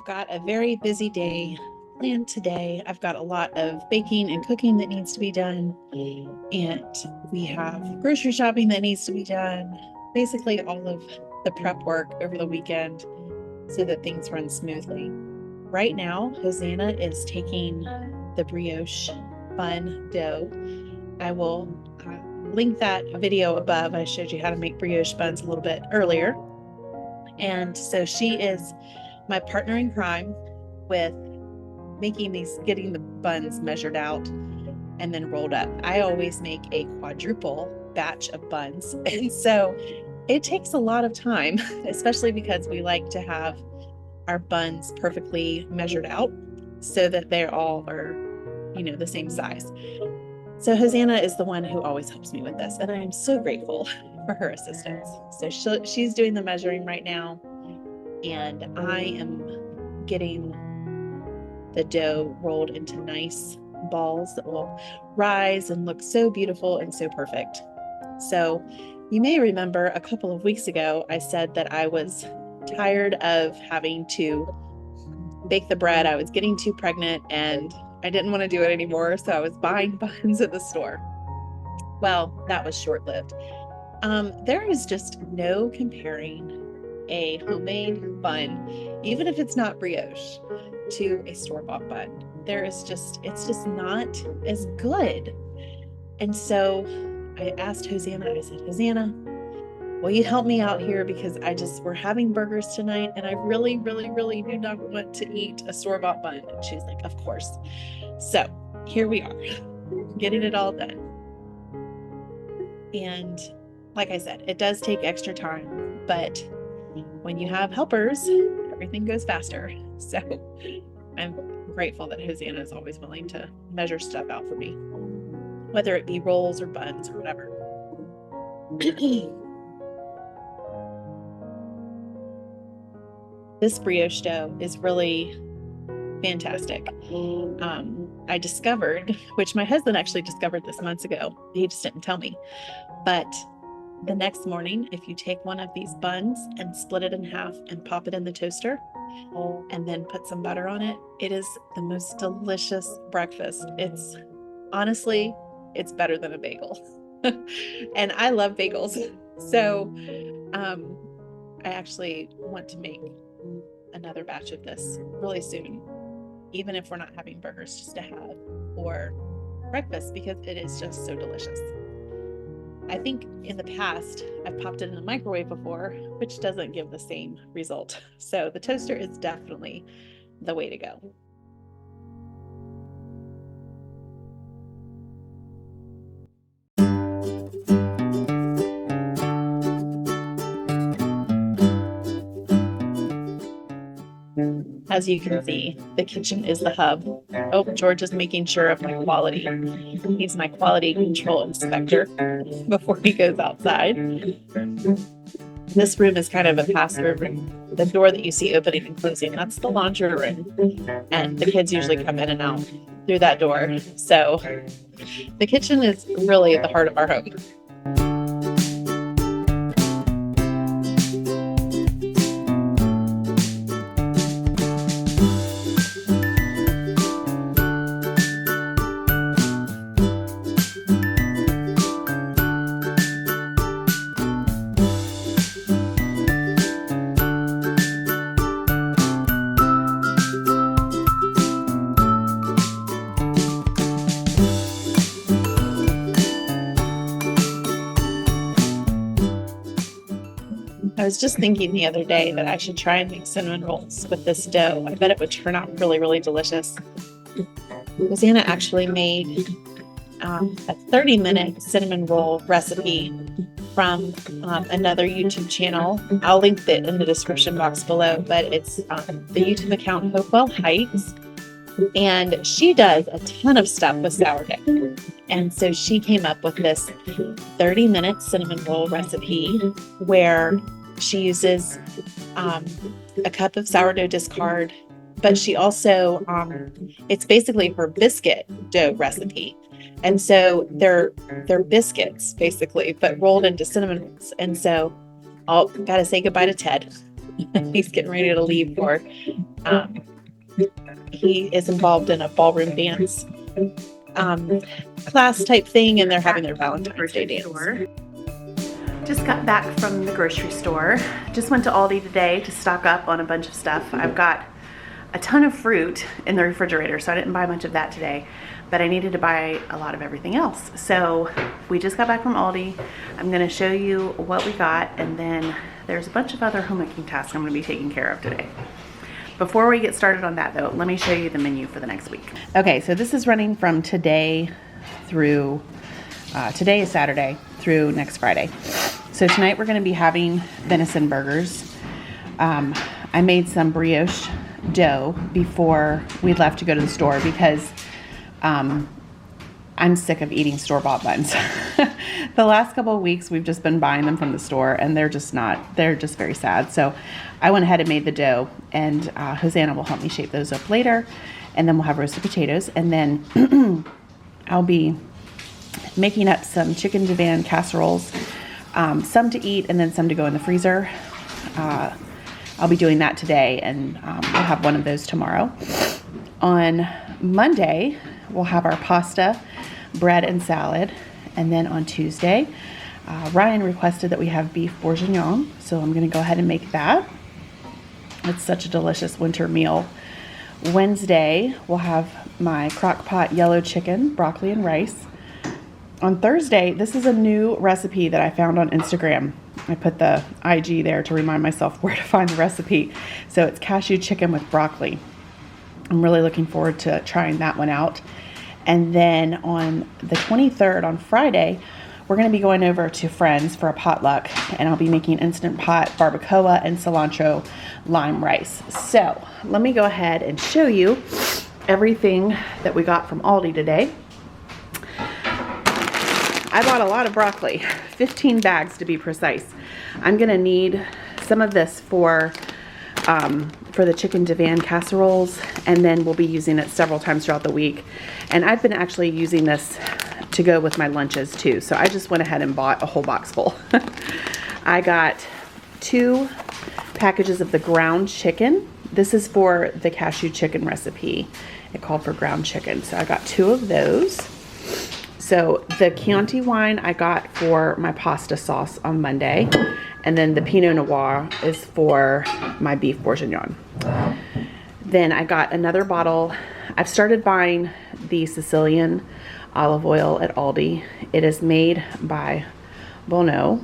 I've got a very busy day planned today. I've got a lot of baking and cooking that needs to be done, and we have grocery shopping that needs to be done. Basically, all of the prep work over the weekend so that things run smoothly. Right now, Hosanna is taking the brioche bun dough. I will link that video above. I showed you how to make brioche buns a little bit earlier. And so she is my partner in crime with getting the buns measured out and then rolled up. I always make a quadruple batch of buns. And so it takes a lot of time, especially because we like to have our buns perfectly measured out so that they all are, the same size. So Hosanna is the one who always helps me with this, and I am so grateful for her assistance. So she's doing the measuring right now, and I am getting the dough rolled into nice balls that will rise and look so beautiful and so perfect. So you may remember a couple of weeks ago, I said that I was tired of having to bake the bread. I was getting too pregnant and I didn't want to do it anymore. So I was buying buns at the store. Well, that was short-lived. There is just no comparing a homemade bun, even if it's not brioche, to a store-bought bun. It's just not as good. And so I asked Hosanna, I said, Hosanna, will you help me out here? Because we're having burgers tonight and I really, really, really do not want to eat a store-bought bun. And she's like, of course. So here we are, getting it all done. And like I said, it does take extra time, but when you have helpers, everything goes faster. So I'm grateful that Hosanna is always willing to measure stuff out for me, whether it be rolls or buns or whatever. This brioche dough is really fantastic. I discovered, which my husband actually discovered this months ago. He just didn't tell me. But the next morning, if you take one of these buns and split it in half and pop it in the toaster and then put some butter on it, it is the most delicious breakfast. It's better than a bagel. And I love bagels. So I actually want to make another batch of this really soon, even if we're not having burgers, just to have for breakfast, because it is just so delicious. I think in the past I've popped it in the microwave before, which doesn't give the same result. So the toaster is definitely the way to go. As you can see, the kitchen is the hub. Oh, George is making sure of my quality. He's my quality control inspector before he goes outside. This room is kind of a pass-through room. The door that you see opening and closing, that's the laundry room. And the kids usually come in and out through that door. So the kitchen is really at the heart of our home. I was just thinking the other day that I should try and make cinnamon rolls with this dough. I bet it would turn out really, really delicious. Hosanna actually made a 30-minute cinnamon roll recipe from another YouTube channel. I'll link it in the description box below, but it's the YouTube account Hopewell Heights. And she does a ton of stuff with sourdough. And so she came up with this 30-minute cinnamon roll recipe where she uses a cup of sourdough discard, but she also, it's basically her biscuit dough recipe. And so they're biscuits basically, but rolled into cinnamon rolls. And so I'll gotta say goodbye to Ted. He's getting ready to leave for, he is involved in a ballroom dance class type thing, and they're having their Valentine's Day dance. Just got back from the grocery store. Just went to Aldi today to stock up on a bunch of stuff. I've got a ton of fruit in the refrigerator, so I didn't buy much of that today, but I needed to buy a lot of everything else. So we just got back from Aldi. I'm gonna show you what we got, and then there's a bunch of other homemaking tasks I'm gonna be taking care of today. Before we get started on that though, let me show you the menu for the next week. Okay, so this is running from today through, today is Saturday through next Friday. So tonight we're gonna be having venison burgers. I made some brioche dough before we left to go to the store because I'm sick of eating store-bought buns. The last couple of weeks we've just been buying them from the store, and they're just very sad. So I went ahead and made the dough, and Hosanna will help me shape those up later, and then we'll have roasted potatoes, and then I'll be making up some chicken divan casseroles, some to eat and then some to go in the freezer. I'll be doing that today, and we'll have one of those tomorrow. On Monday, we'll have our pasta, bread, and salad. And then on Tuesday, Ryan requested that we have beef bourguignon, so I'm going to go ahead and make that. It's such a delicious winter meal. Wednesday, we'll have my crock pot yellow chicken, broccoli, and rice. On Thursday, this is a new recipe that I found on Instagram. I put the IG there to remind myself where to find the recipe. So it's cashew chicken with broccoli. I'm really looking forward to trying that one out. And then on the 23rd, on Friday, we're going to be going over to Friends for a potluck, and I'll be making Instant Pot barbacoa and cilantro lime rice. So let me go ahead and show you everything that we got from Aldi today. I bought a lot of broccoli, 15 bags to be precise. I'm gonna need some of this for the chicken divan casseroles, and then we'll be using it several times throughout the week. And I've been actually using this to go with my lunches too, so I just went ahead and bought a whole box full. I got 2 packages of the ground chicken. This is for the cashew chicken recipe. It called for ground chicken, so I got 2 of those. So the Chianti wine I got for my pasta sauce on Monday, and then the Pinot Noir is for my beef bourguignon. Then I got another bottle. I've started buying the Sicilian olive oil at Aldi. It is made by Bono,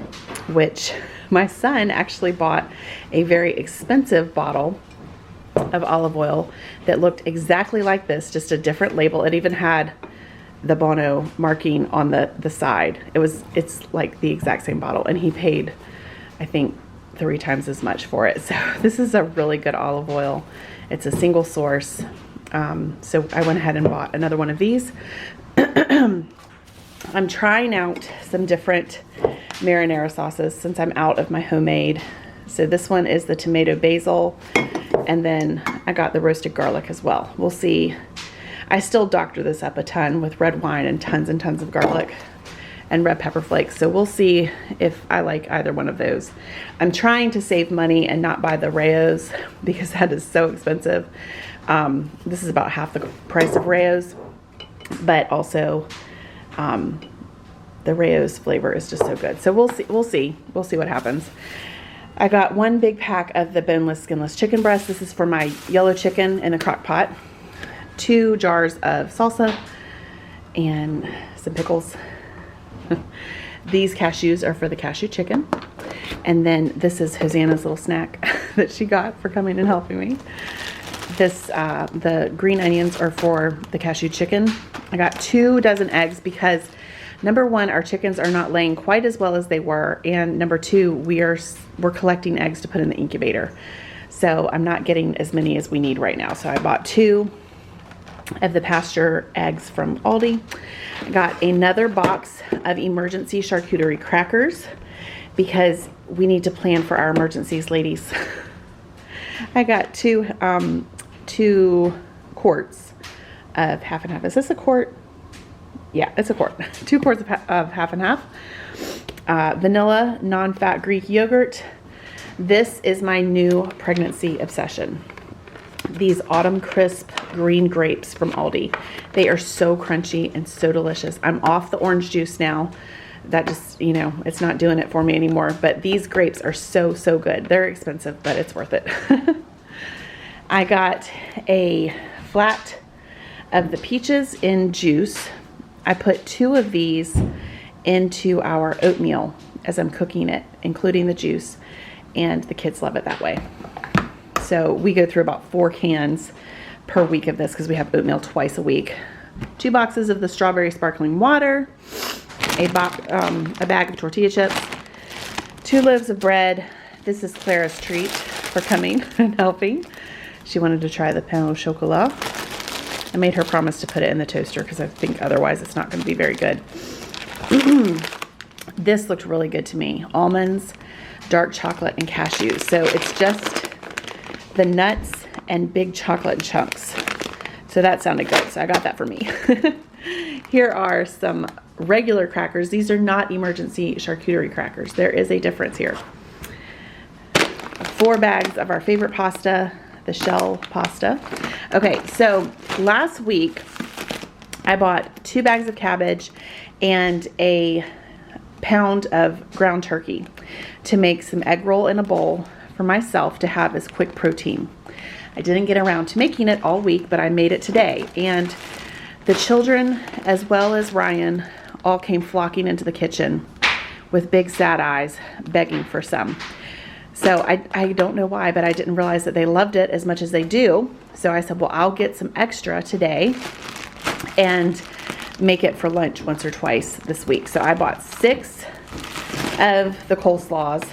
which my son actually bought a very expensive bottle of olive oil that looked exactly like this, just a different label. It even had the Bono marking on the side. It's like the exact same bottle, and he paid, I think, 3 times as much for it. So this is a really good olive oil. It's a single source. So I went ahead and bought another one of these. I'm trying out some different marinara sauces since I'm out of my homemade. So this one is the tomato basil, and then I got the roasted garlic as well. We'll see. I still doctor this up a ton with red wine and tons of garlic and red pepper flakes. So we'll see if I like either one of those. I'm trying to save money and not buy the Rayo's because that is so expensive. This is about half the price of Rayo's, but also the Rayo's flavor is just so good. So we'll see what happens. I got 1 big pack of the boneless, skinless chicken breast. This is for my yellow chicken in a crock pot. 2 jars of salsa and some pickles. These cashews are for the cashew chicken. And then this is Hosanna's little snack that she got for coming and helping me. The green onions are for the cashew chicken. I got 2 dozen eggs because number 1, our chickens are not laying quite as well as they were, and number 2, we're collecting eggs to put in the incubator. So I'm not getting as many as we need right now. So I bought 2 of the pasture eggs from Aldi. I got another box of emergency charcuterie crackers because we need to plan for our emergencies, ladies. I got 2 quarts of half and half. Is this a quart? Yeah, it's a quart. 2 quarts of half and half. Vanilla non-fat Greek yogurt. This is my new pregnancy obsession. These Autumn Crisp green grapes from Aldi. They are so crunchy and so delicious. I'm off the orange juice now. That just, you know, it's not doing it for me anymore. But these grapes are so, so good. They're expensive, but it's worth it. I got a flat of the peaches in juice. I put 2 of these into our oatmeal as I'm cooking it, including the juice, and the kids love it that way. So we go through about 4 cans per week of this because we have oatmeal twice a week. 2 boxes of the strawberry sparkling water, a bag of tortilla chips, 2 loaves of bread. This is Clara's treat for coming and helping. She wanted to try the pain au chocolat. I made her promise to put it in the toaster because I think otherwise it's not going to be very good. This looked really good to me. Almonds, dark chocolate, and cashews. So it's just the nuts and big chocolate chunks. So that sounded good. So I got that for me. Here are some regular crackers. These are not emergency charcuterie crackers. There is a difference here. 4 bags of our favorite pasta, the shell pasta. Okay, so last week I bought 2 bags of cabbage and a pound of ground turkey to make some egg roll in a bowl for myself to have as quick protein. I didn't get around to making it all week, but I made it today. And the children, as well as Ryan, all came flocking into the kitchen with big sad eyes, begging for some. So I don't know why, but I didn't realize that they loved it as much as they do. So I said, well, I'll get some extra today and make it for lunch once or twice this week. So I bought 6 of the coleslaws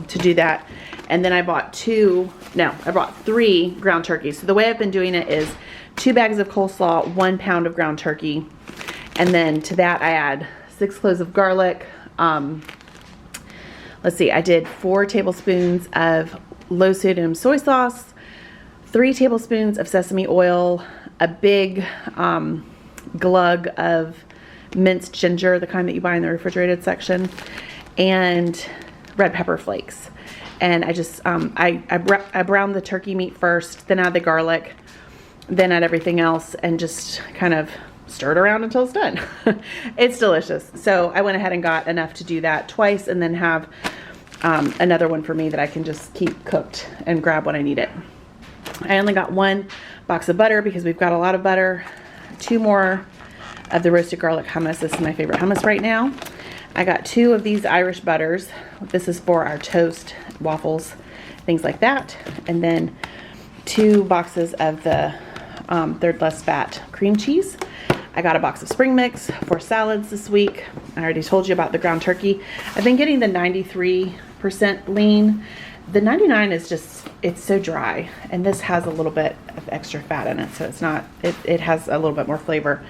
to do that. And then I bought 3 ground turkeys. So the way I've been doing it is 2 bags of coleslaw, 1 pound of ground turkey. And then to that I add 6 cloves of garlic. Let's see, I did 4 tablespoons of low sodium soy sauce, 3 tablespoons of sesame oil, a big glug of minced ginger, the kind that you buy in the refrigerated section, and red pepper flakes. And I just, I browned the turkey meat first, then add the garlic, then add everything else, and just kind of stir it around until it's done. It's delicious. So I went ahead and got enough to do that twice, and then have another one for me that I can just keep cooked and grab when I need it. I only got 1 box of butter because we've got a lot of butter. 2 more of the roasted garlic hummus. This is my favorite hummus right now. I got 2 of these Irish butters. This is for our toast, waffles, things like that. And then 2 boxes of the third less fat cream cheese. I got a box of spring mix for salads this week. I already told you about the ground turkey. I've been getting the 93% lean. The 99 is just, it's so dry. And this has a little bit of extra fat in it. So it's not, it has a little bit more flavor.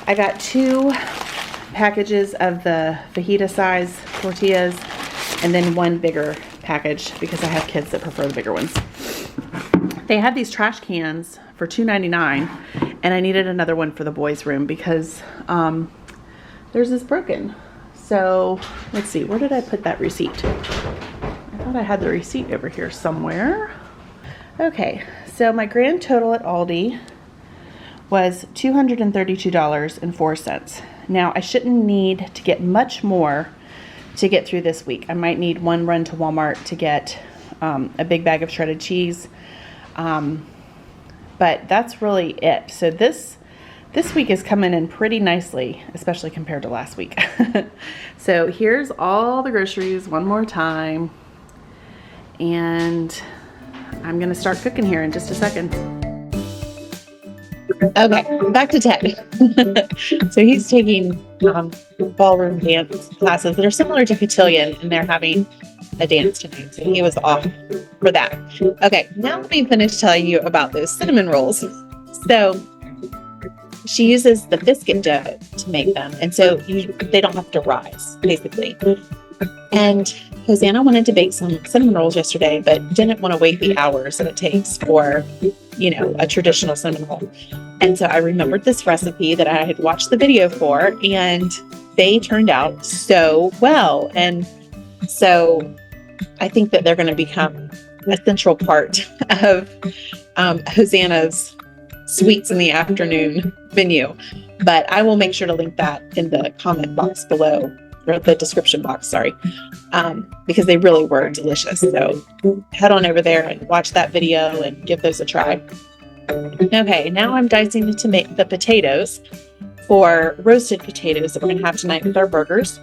I got 2 packages of the fajita size tortillas, and then 1 bigger package because I have kids that prefer the bigger ones. They had these trash cans for $2.99, and I needed another one for the boys' room because theirs is broken. So let's see, where did I put that receipt? I thought I had the receipt over here somewhere. Okay, so my grand total at Aldi was $232.04. Now I shouldn't need to get much more to get through this week. I might need 1 run to Walmart to get a big bag of shredded cheese. But that's really it. So this week is coming in pretty nicely, especially compared to last week. So here's all the groceries one more time. And I'm gonna start cooking here in just a second. Okay, back to Ted. So he's taking ballroom dance classes that are similar to cotillion, and they're having a dance tonight. So he was off for that. Okay, now let me finish telling you about those cinnamon rolls. So she uses the biscuit dough to make them, and so they don't have to rise, basically. And Hosanna wanted to bake some cinnamon rolls yesterday, but didn't want to wait the hours that it takes for, a traditional cinnamon roll. And so I remembered this recipe that I had watched the video for, and they turned out so well. And so I think that they're going to become a central part of Hosanna's sweets in the afternoon menu. But I will make sure to link that in the comment box below, or the description box, sorry, because they really were delicious. So head on over there and watch that video and give those a try. Okay, now I'm dicing the potatoes for roasted potatoes that we're going to have tonight with our burgers.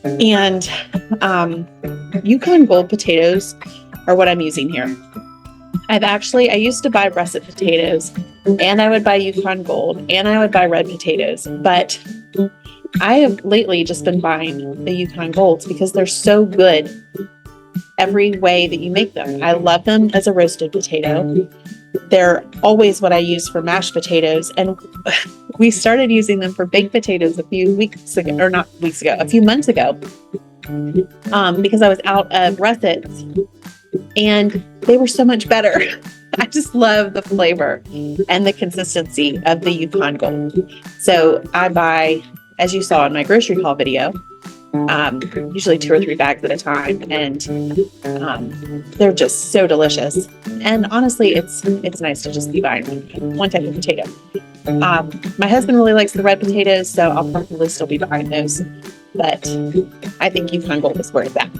And Yukon Gold potatoes are what I'm using here. I used to buy russet potatoes, and I would buy Yukon Gold, and I would buy red potatoes, but I have lately just been buying the Yukon Golds because they're so good every way that you make them. I love them as a roasted potato. They're always what I use for mashed potatoes, and we started using them for baked potatoes a few months ago, because I was out of russets, and they were so much better. I just love the flavor and the consistency of the Yukon Gold. So I buy, as you saw in my grocery haul video, usually 2 or 3 bags at a time, and they're just so delicious. And honestly, it's nice to just be buying one type of potato. My husband really likes the red potatoes, so I'll probably still be buying those, but I think Yukon Gold is where it's at.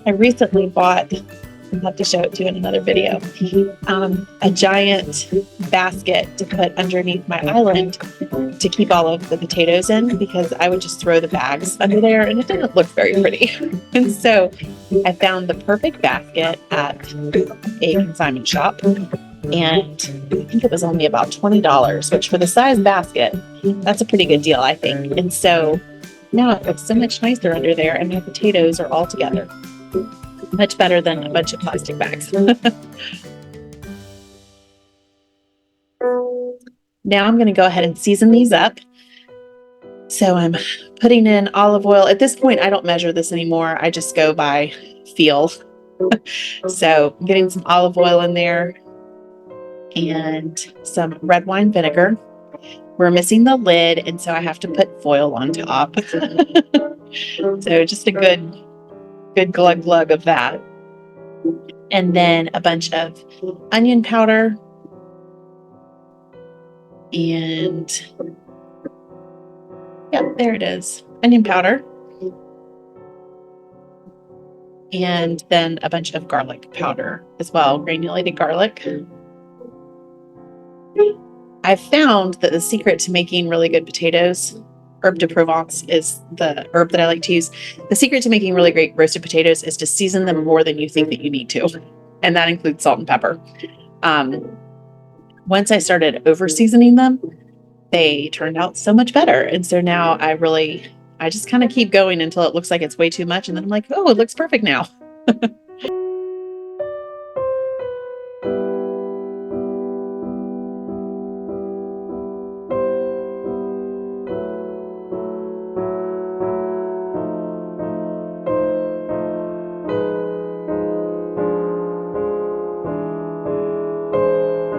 I recently bought, I'll have to show it to you in another video, a giant basket to put underneath my island to keep all of the potatoes in, because I would just throw the bags under there and it didn't look very pretty. And so I found the perfect basket at a consignment shop, and I think it was only about $20, which for the size basket, that's a pretty good deal, I think. And so now it looks so much nicer under there, and my potatoes are all together. Much better than a bunch of plastic bags. Now I'm going to go ahead and season these up. So I'm putting in olive oil. At this point, I don't measure this anymore. I just go by feel. So I'm getting some olive oil in there and some red wine vinegar. We're missing the lid, and so I have to put foil on top. So just a good glug of that. And then a bunch of onion powder. And yeah, there it is. Onion powder. And then a bunch of garlic powder as well, granulated garlic. I've found that the secret to making really good potatoes, herb de Provence is the herb that I like to use. The secret to making really great roasted potatoes is to season them more than you think that you need to. And that includes salt and pepper. Once I started over seasoning them, they turned out so much better. And so now I just kind of keep going until it looks like it's way too much. And then I'm like, oh, it looks perfect now.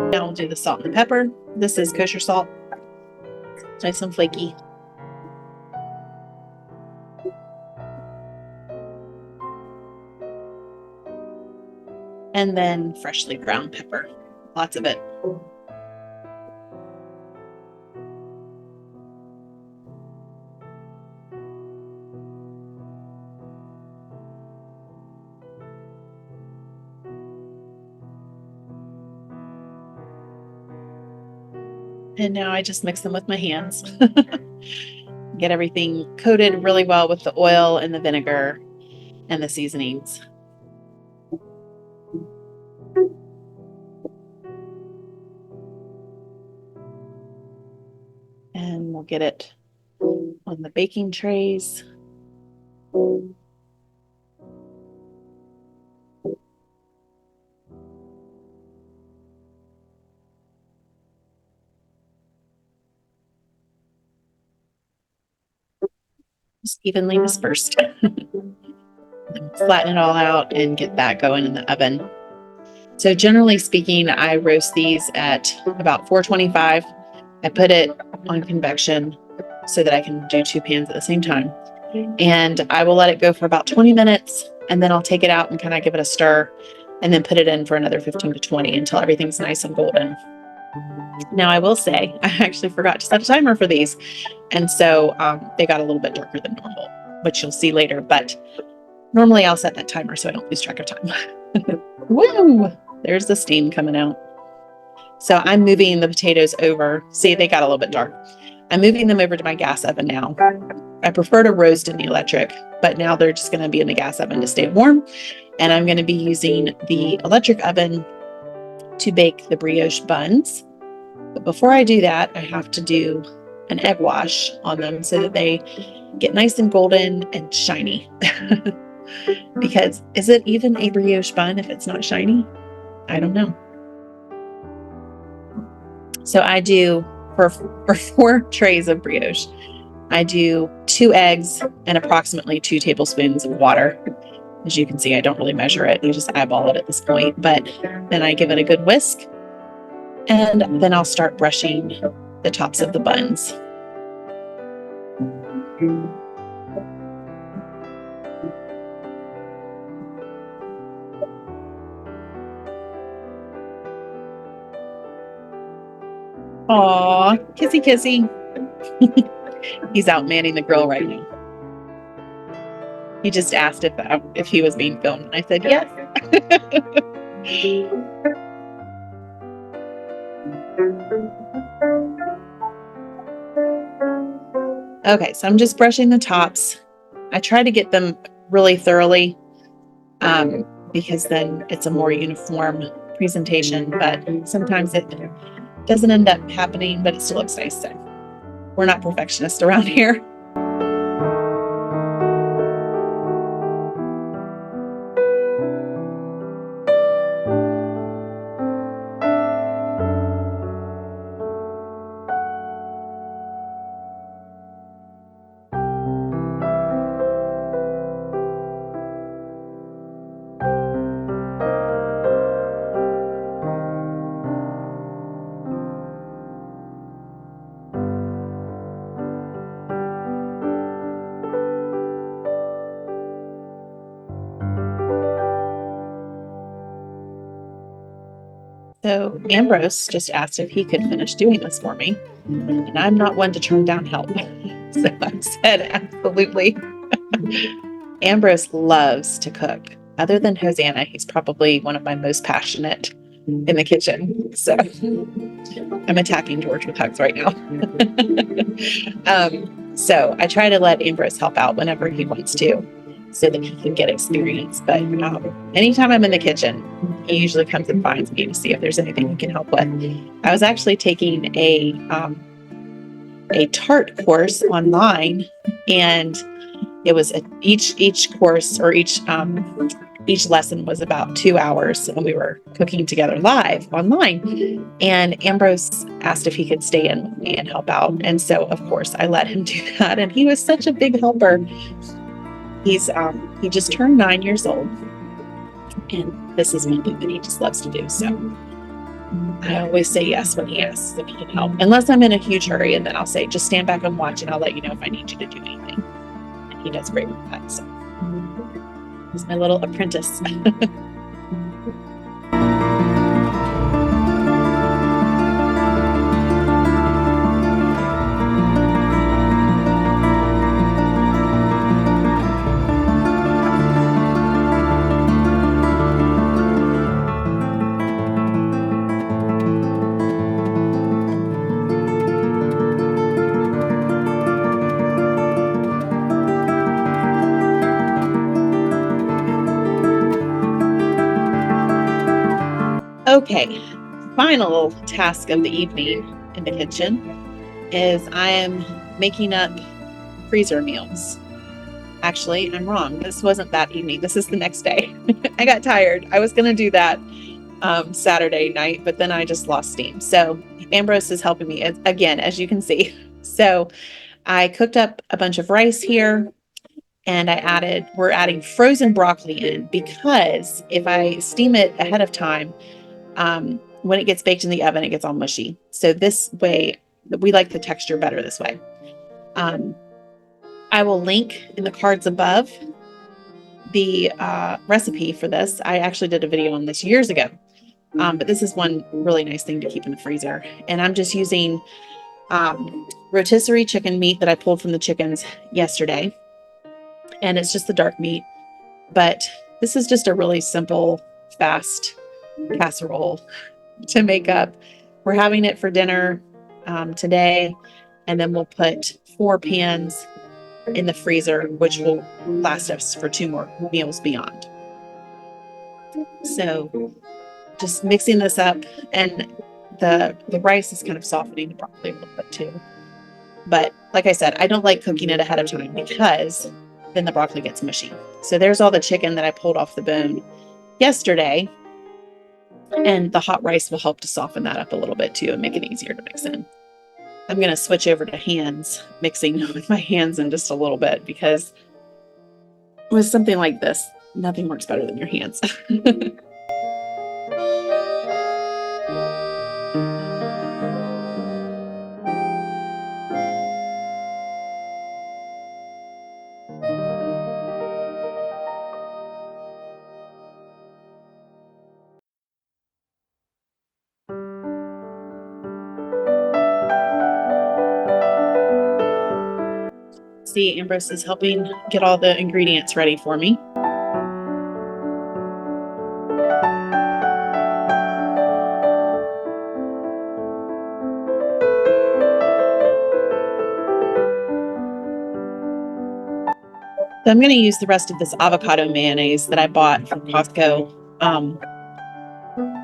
Now we'll do the salt and pepper. This is kosher salt. It's nice and flaky. And then freshly ground pepper. Lots of it. And now I just mix them with my hands. Get everything coated really well with the oil and the vinegar and the seasonings. And we'll get it on the baking trays. Just evenly dispersed. Flatten it all out and get that going in the oven. So generally speaking, I roast these at about 425. I put it on convection so that I can do 2 pans at the same time. And I will let it go for about 20 minutes, and then I'll take it out and kind of give it a stir, and then put it in for another 15 to 20 until everything's nice and golden. Now, I will say, I actually forgot to set a timer for these. And so they got a little bit darker than normal, which you'll see later. But normally I'll set that timer so I don't lose track of time. Woo! There's the steam coming out. So I'm moving the potatoes over. See, they got a little bit dark. I'm moving them over to my gas oven now. I prefer to roast in the electric, but now they're just going to be in the gas oven to stay warm. And I'm going to be using the electric oven to bake the brioche buns. But before I do that, I have to do an egg wash on them so that they get nice and golden and shiny. Because is it even a brioche bun if it's not shiny? I don't know. So I do, for 4 trays of brioche, I do 2 eggs and approximately 2 tablespoons of water. As you can see, I don't really measure it. You just eyeball it at this point. But then I give it a good whisk. And then I'll start brushing the tops of the buns. Aw, kissy kissy. He's out manning the grill right now. He just asked if he was being filmed, and I said yes. Okay, so I'm just brushing the tops. I try to get them really thoroughly because then it's a more uniform presentation, but sometimes it doesn't end up happening, but it still looks nice. So we're not perfectionists around here. So Ambrose just asked if he could finish doing this for me, and I'm not one to turn down help. So I said, absolutely. Ambrose loves to cook. Other than Hosanna, he's probably one of my most passionate in the kitchen. So I'm attacking George with hugs right now. So I try to let Ambrose help out whenever he wants to, so that he can get experience. But anytime I'm in the kitchen, he usually comes and finds me to see if there's anything he can help with. I was actually taking a tart course online, and it was each course, or each lesson was about 2 hours, and we were cooking together live online. And Ambrose asked if he could stay in with me and help out, and so of course I let him do that. And he was such a big helper. He just turned 9 years old, and this is one thing that he just loves to do. So I always say yes when he asks if he can help, unless I'm in a huge hurry, and then I'll say, just stand back and watch, and I'll let you know if I need you to do anything. And he does great with that. So he's my little apprentice. Okay, final task of the evening in the kitchen is I am making up freezer meals. Actually, I'm wrong. This wasn't that evening. This is the next day. I got tired. I was going to do that Saturday night, but then I just lost steam. So Ambrose is helping me again, as you can see. So I cooked up a bunch of rice here, And we're adding frozen broccoli in, because if I steam it ahead of time, when it gets baked in the oven, it gets all mushy. So this way, we like the texture better this way. I will link in the cards above the recipe for this. I actually did a video on this years ago, but this is one really nice thing to keep in the freezer. And I'm just using rotisserie chicken meat that I pulled from the chickens yesterday. And it's just the dark meat. But this is just a really simple, fast casserole to make up. We're having it for dinner today. And then we'll put 4 pans in the freezer, which will last us for 2 more meals beyond. So just mixing this up, and the rice is kind of softening the broccoli a little bit too. But like I said, I don't like cooking it ahead of time, because then the broccoli gets mushy. So there's all the chicken that I pulled off the bone yesterday, and the hot rice will help to soften that up a little bit too and make it easier to mix in. I'm going to switch over to mixing with my hands in just a little bit, because with something like this, nothing works better than your hands. See, Ambrose is helping get all the ingredients ready for me. So I'm going to use the rest of this avocado mayonnaise that I bought from Costco.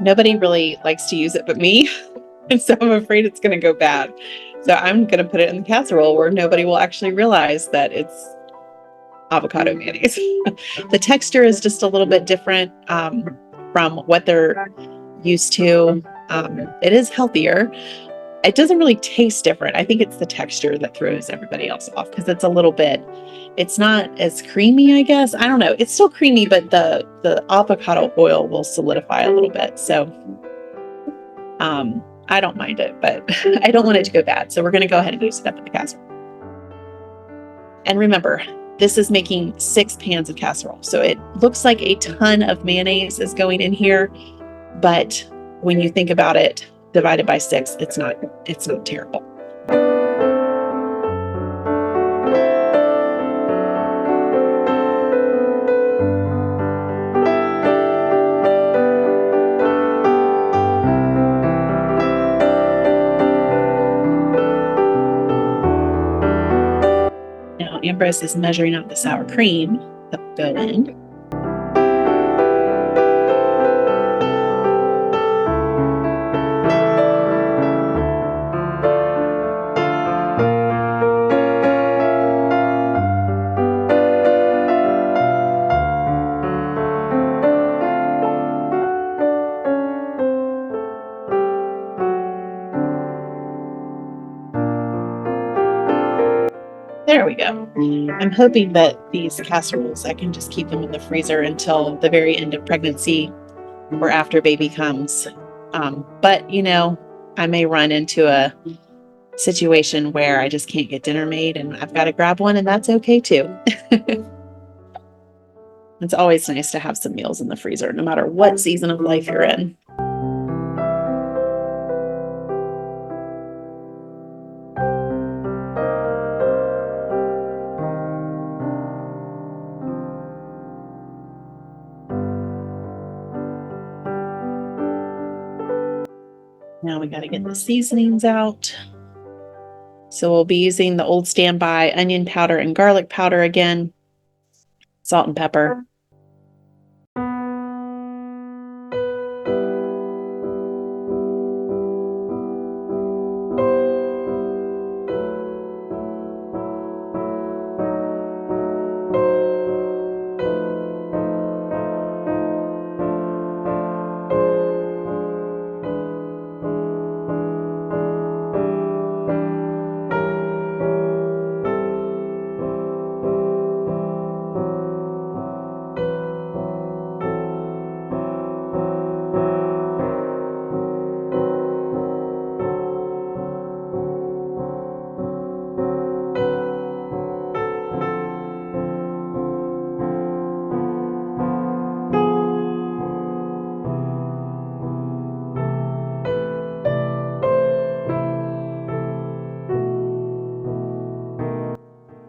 Nobody really likes to use it but me, and so I'm afraid it's going to go bad. So I'm going to put it in the casserole where nobody will actually realize that it's avocado mayonnaise. The texture is just a little bit different from what they're used to. It is healthier. It doesn't really taste different. I think it's the texture that throws everybody else off, because it's not as creamy, I guess. I don't know. It's still creamy, but the avocado oil will solidify a little bit. So I don't mind it, but I don't want it to go bad. So we're going to go ahead and use it up in the casserole. And remember, this is making 6 pans of casserole. So it looks like a ton of mayonnaise is going in here, but when you think about it, divided by 6, it's not terrible. Now Ambrose is measuring out the sour cream that will go in. There we go. I'm hoping that these casseroles, I can just keep them in the freezer until the very end of pregnancy or after baby comes. But, I may run into a situation where I just can't get dinner made and I've got to grab one, and that's okay too. It's always nice to have some meals in the freezer, no matter what season of life you're in. Now we got to get the seasonings out. So we'll be using the old standby onion powder and garlic powder again, salt and pepper.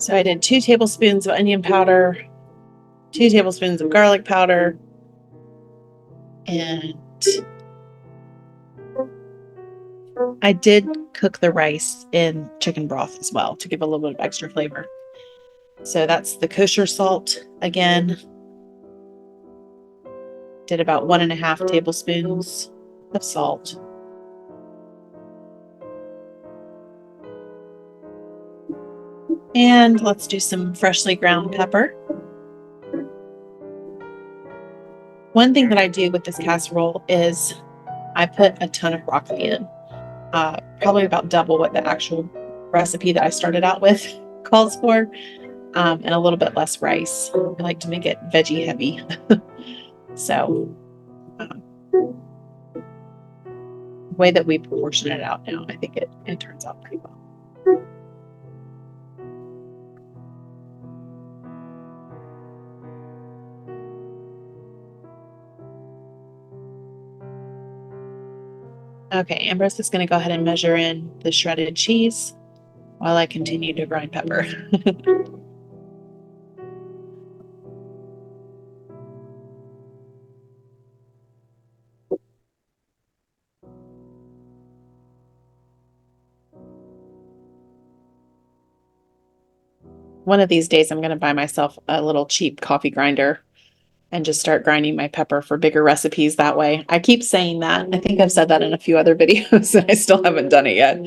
So I did 2 tablespoons of onion powder, 2 tablespoons of garlic powder, and I did cook the rice in chicken broth as well to give a little bit of extra flavor. So that's the kosher salt again. Did about 1.5 tablespoons of salt. And let's do some freshly ground pepper. One thing that I do with this casserole is I put a ton of broccoli in, probably about double what the actual recipe that I started out with calls for, and a little bit less rice. I like to make it veggie heavy. So the way that we proportion it out now, I think it turns out pretty well. Okay, Ambrose is going to go ahead and measure in the shredded cheese while I continue to grind pepper. One of these days, I'm going to buy myself a little cheap coffee grinder and just start grinding my pepper for bigger recipes that way. I keep saying that. I think I've said that in a few other videos and I still haven't done it yet.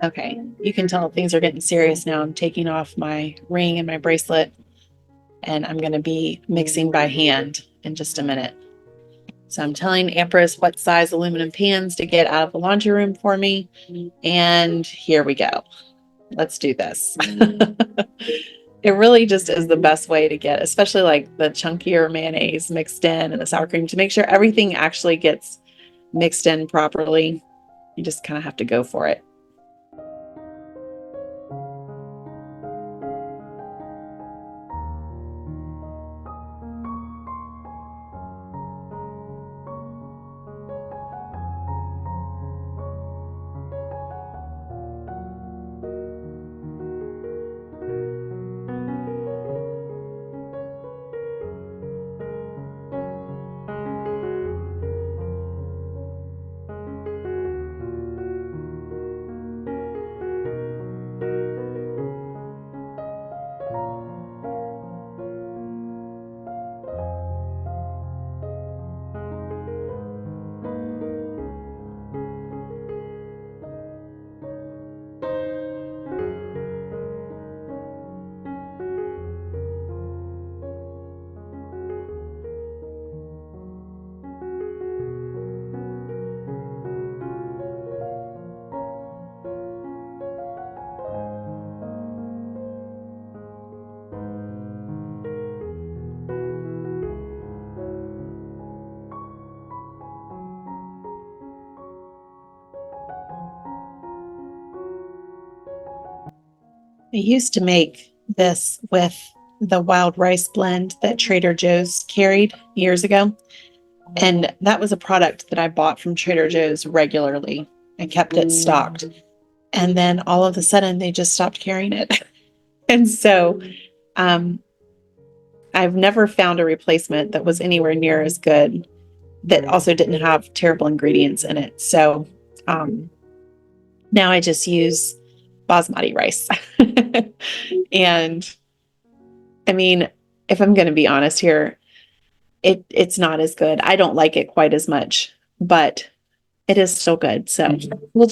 Okay, you can tell things are getting serious now. I'm taking off my ring and my bracelet, and I'm going to be mixing by hand in just a minute. So I'm telling Empress what size aluminum pans to get out of the laundry room for me. And here we go. Let's do this. It really just is the best way to get, especially like the chunkier mayonnaise mixed in and the sour cream, to make sure everything actually gets mixed in properly. You just kind of have to go for it. I used to make this with the wild rice blend that Trader Joe's carried years ago. And that was a product that I bought from Trader Joe's regularly and kept it stocked. And then all of a sudden they just stopped carrying it. And so I've never found a replacement that was anywhere near as good, that also didn't have terrible ingredients in it. So now I just use basmati rice. And I mean, if I'm going to be honest here, it's not as good. I don't like it quite as much, but it is still good. So we'll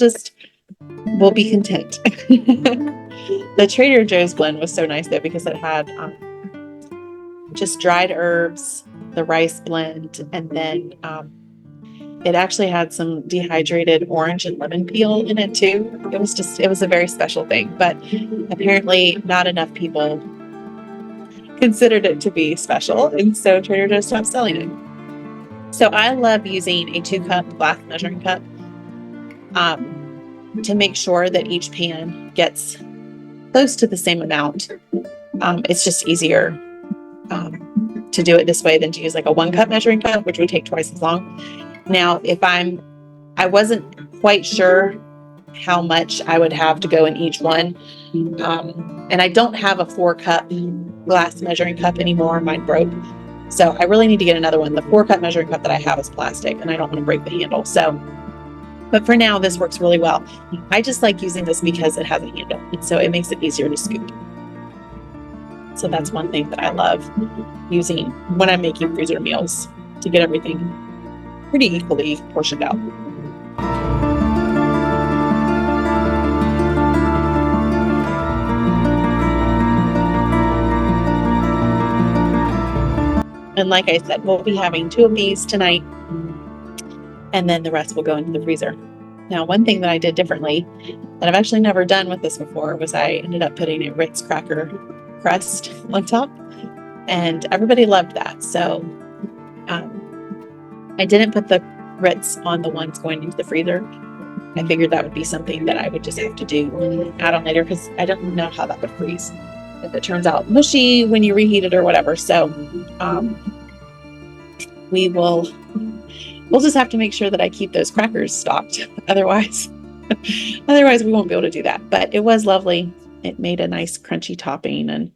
be content. The Trader Joe's blend was so nice though, because it had just dried herbs, the rice blend, and then it actually had some dehydrated orange and lemon peel in it too. It was a very special thing, but apparently not enough people considered it to be special. And so Trader Joe's stopped selling it. So I love using a 2-cup glass measuring cup to make sure that each pan gets close to the same amount. It's just easier to do it this way than to use like a 1-cup measuring cup, which would take twice as long. Now, I wasn't quite sure how much I would have to go in each one. And I don't have a 4-cup glass measuring cup anymore. Mine broke. So I really need to get another one. The 4-cup measuring cup that I have is plastic and I don't want to break the handle. But for now, this works really well. I just like using this because it has a handle. And so it makes it easier to scoop. So that's one thing that I love using when I'm making freezer meals, to get everything pretty equally portioned out. And like I said, we'll be having 2 of these tonight, and then the rest will go into the freezer. Now, one thing that I did differently that I've actually never done with this before was I ended up putting a Ritz cracker crust on top, and everybody loved that. So I didn't put the Ritz on the ones going into the freezer. I figured that would be something that I would just have to do add on later, because I don't know how that would freeze if it turns out mushy when you reheat it or whatever. So we'll just have to make sure that I keep those crackers stocked. Otherwise we won't be able to do that. But it was lovely. It made a nice crunchy topping, and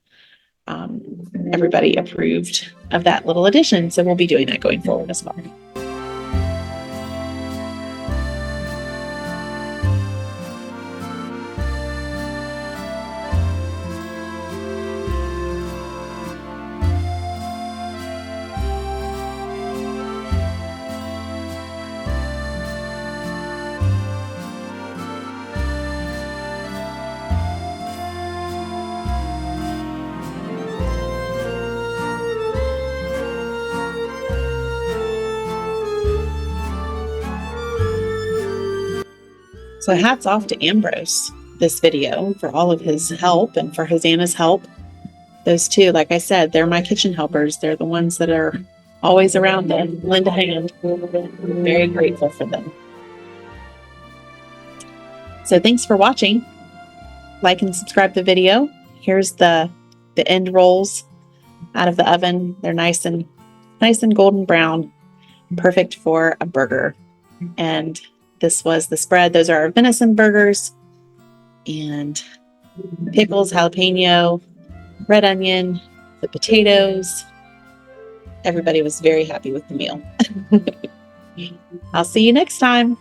everybody approved of that little addition. So we'll be doing that going forward as well. So hats off to Ambrose this video for all of his help, and for Hosanna's help. Those two, like I said, they're my kitchen helpers. They're the ones that are always around to lend a hand. I'm very grateful for them. So thanks for watching. Like and subscribe the video. Here's the end rolls out of the oven. They're nice and golden brown, perfect for a burger. And this was the spread. Those are our venison burgers, and pickles, jalapeno, red onion, the potatoes. Everybody was very happy with the meal. I'll see you next time.